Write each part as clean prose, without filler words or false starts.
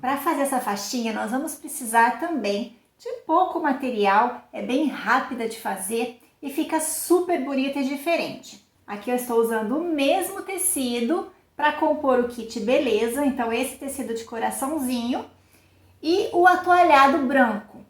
Para fazer essa faixinha, nós vamos precisar também de pouco material, é bem rápida de fazer e fica super bonita e diferente. Aqui eu estou usando o mesmo tecido para compor o kit Beleza, então esse tecido de coraçãozinho e o atoalhado branco.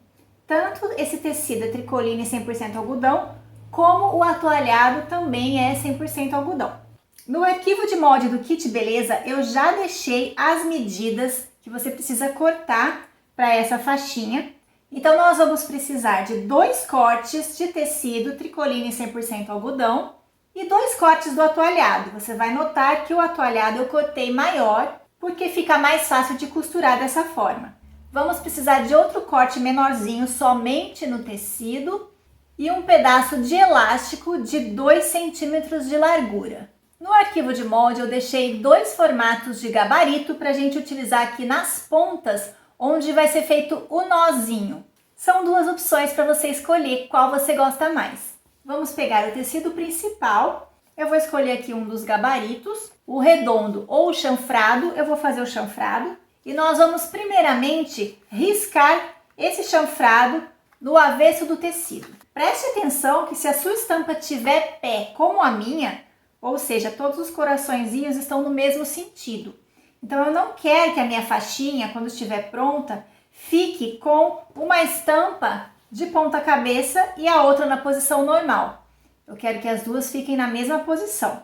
Tanto esse tecido é tricoline 100% algodão, como o atoalhado também é 100% algodão. No arquivo de molde do kit Beleza, eu já deixei as medidas que você precisa cortar para essa faixinha. Então, nós vamos precisar de 2 cortes de tecido tricoline 100% algodão e 2 cortes do atoalhado. Você vai notar que o atoalhado eu cortei maior, porque fica mais fácil de costurar dessa forma. Vamos precisar de outro corte menorzinho somente no tecido e um pedaço de elástico de 2 centímetros de largura. No arquivo de molde eu deixei 2 formatos de gabarito para a gente utilizar aqui nas pontas, onde vai ser feito o nozinho. São 2 opções para você escolher qual você gosta mais. Vamos pegar o tecido principal, eu vou escolher aqui um dos gabaritos, o redondo ou o chanfrado, eu vou fazer o chanfrado. E nós vamos primeiramente riscar esse chanfrado no avesso do tecido. Preste atenção que se a sua estampa tiver pé como a minha, ou seja, todos os coraçõezinhos estão no mesmo sentido. Então eu não quero que a minha faixinha, quando estiver pronta, fique com uma estampa de ponta cabeça e a outra na posição normal. Eu quero que as duas fiquem na mesma posição.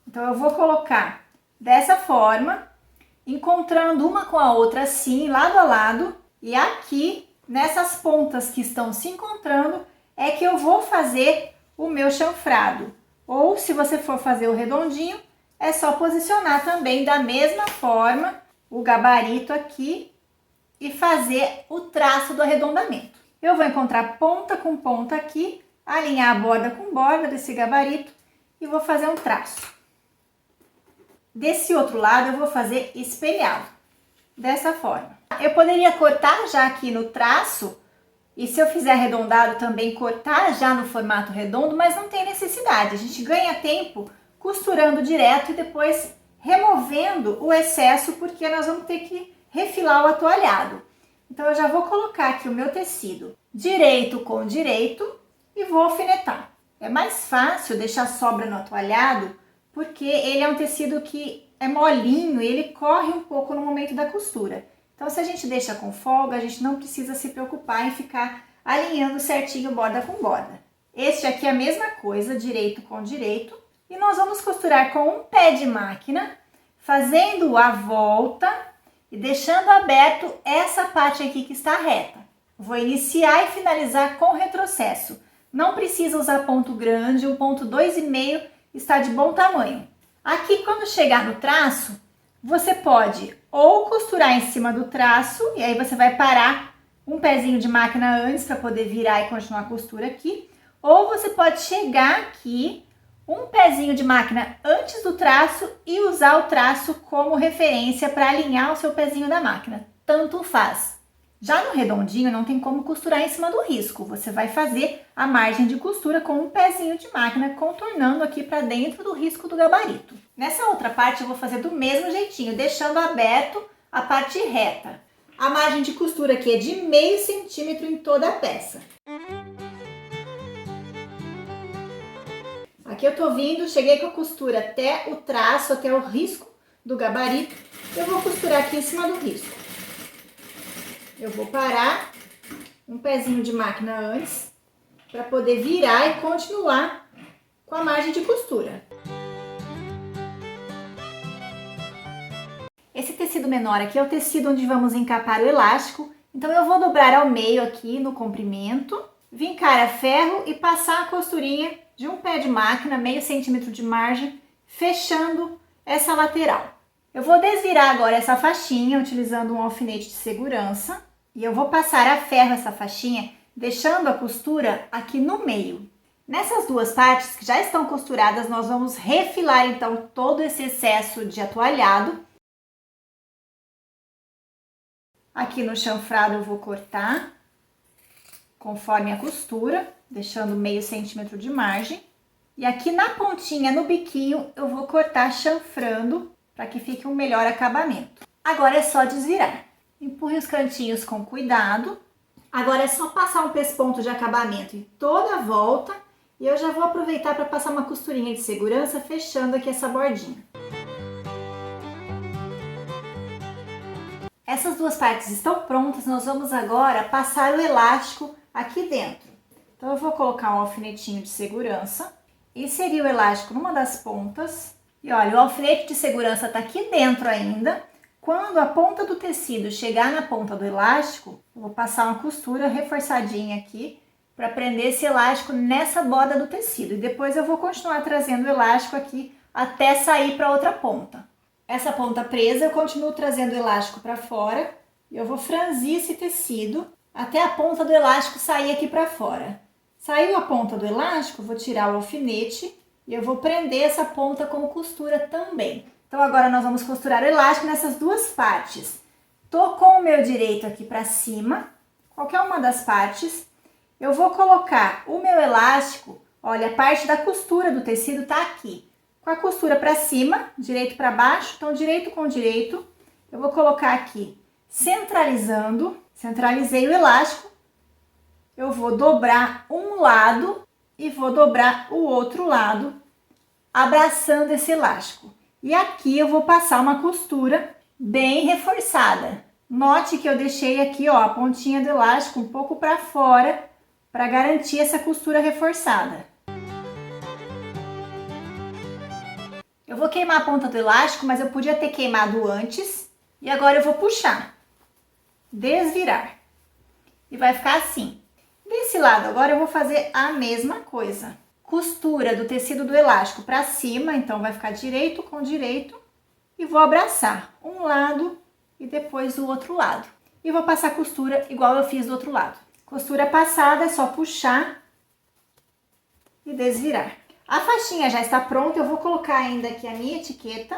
Então eu vou colocar dessa forma, encontrando uma com a outra assim, lado a lado, e aqui, nessas pontas que estão se encontrando, é que eu vou fazer o meu chanfrado. Ou, se você for fazer o redondinho, é só posicionar também da mesma forma o gabarito aqui e fazer o traço do arredondamento. Eu vou encontrar ponta com ponta aqui, alinhar a borda com borda desse gabarito e vou fazer um traço. Desse outro lado eu vou fazer espelhado, dessa forma. Eu poderia cortar já aqui no traço, e se eu fizer arredondado também cortar já no formato redondo, mas não tem necessidade. A gente ganha tempo costurando direto e depois removendo o excesso, porque nós vamos ter que refilar o atoalhado. Então eu já vou colocar aqui o meu tecido direito com direito e vou alfinetar. É mais fácil deixar sobra no atoalhado, porque ele é um tecido que é molinho e ele corre um pouco no momento da costura. Então, se a gente deixa com folga, a gente não precisa se preocupar em ficar alinhando certinho borda com borda. Este aqui é a mesma coisa, direito com direito. E nós vamos costurar com um pé de máquina, fazendo a volta e deixando aberto essa parte aqui que está reta. Vou iniciar e finalizar com retrocesso. Não precisa usar ponto grande, um ponto 2,5 está de bom tamanho. Aqui, quando chegar no traço, você pode ou costurar em cima do traço, e aí você vai parar um pezinho de máquina antes para poder virar e continuar a costura aqui, ou você pode chegar aqui, um pezinho de máquina antes do traço e usar o traço como referência para alinhar o seu pezinho da máquina. Tanto faz. Já no redondinho não tem como costurar em cima do risco, você vai fazer a margem de costura com um pezinho de máquina contornando aqui para dentro do risco do gabarito. Nessa outra parte eu vou fazer do mesmo jeitinho, deixando aberto a parte reta. A margem de costura aqui é de meio centímetro em toda a peça. Aqui eu tô vindo, cheguei com a costura até o traço, até o risco do gabarito. Eu vou costurar aqui em cima do risco. Eu vou parar um pezinho de máquina antes, para poder virar e continuar com a margem de costura. Esse tecido menor aqui é o tecido onde vamos encapar o elástico, então eu vou dobrar ao meio aqui no comprimento, vincar a ferro e passar a costurinha de um pé de máquina, meio centímetro de margem, fechando essa lateral. Eu vou desvirar agora essa faixinha utilizando um alfinete de segurança e eu vou passar a ferro essa faixinha, deixando a costura aqui no meio. Nessas duas partes que já estão costuradas, nós vamos refilar então todo esse excesso de atoalhado. Aqui no chanfrado eu vou cortar conforme a costura, deixando meio centímetro de margem. E aqui na pontinha, no biquinho, eu vou cortar chanfrando para que fique um melhor acabamento. Agora é só desvirar. Empurre os cantinhos com cuidado. Agora é só passar um pesponto de acabamento em toda a volta e eu já vou aproveitar para passar uma costurinha de segurança fechando aqui essa bordinha. Essas duas partes estão prontas, nós vamos agora passar o elástico aqui dentro. Então eu vou colocar um alfinetinho de segurança, inserir o elástico numa das pontas e olha, o alfinete de segurança está aqui dentro ainda. Quando a ponta do tecido chegar na ponta do elástico, eu vou passar uma costura reforçadinha aqui para prender esse elástico nessa borda do tecido. E depois eu vou continuar trazendo o elástico aqui até sair para outra ponta. Essa ponta presa, eu continuo trazendo o elástico para fora e eu vou franzir esse tecido até a ponta do elástico sair aqui para fora. Saiu a ponta do elástico, vou tirar o alfinete e eu vou prender essa ponta com costura também. Então agora nós vamos costurar o elástico nessas duas partes. Tô com o meu direito aqui para cima, qualquer uma das partes. Eu vou colocar o meu elástico, olha, a parte da costura do tecido tá aqui. Com a costura para cima, direito para baixo, então direito com direito. Eu vou colocar aqui, centralizando, centralizei o elástico. Eu vou dobrar um lado e vou dobrar o outro lado, abraçando esse elástico. E aqui eu vou passar uma costura bem reforçada. Note que eu deixei aqui, ó, a pontinha do elástico um pouco para fora para garantir essa costura reforçada. Eu vou queimar a ponta do elástico, mas eu podia ter queimado antes. E agora eu vou puxar, desvirar. E vai ficar assim. Desse lado agora eu vou fazer a mesma coisa. Costura do tecido do elástico para cima, então vai ficar direito com direito e vou abraçar um lado e depois o outro lado. E vou passar costura igual eu fiz do outro lado. Costura passada é só puxar e desvirar. A faixinha já está pronta, eu vou colocar ainda aqui a minha etiqueta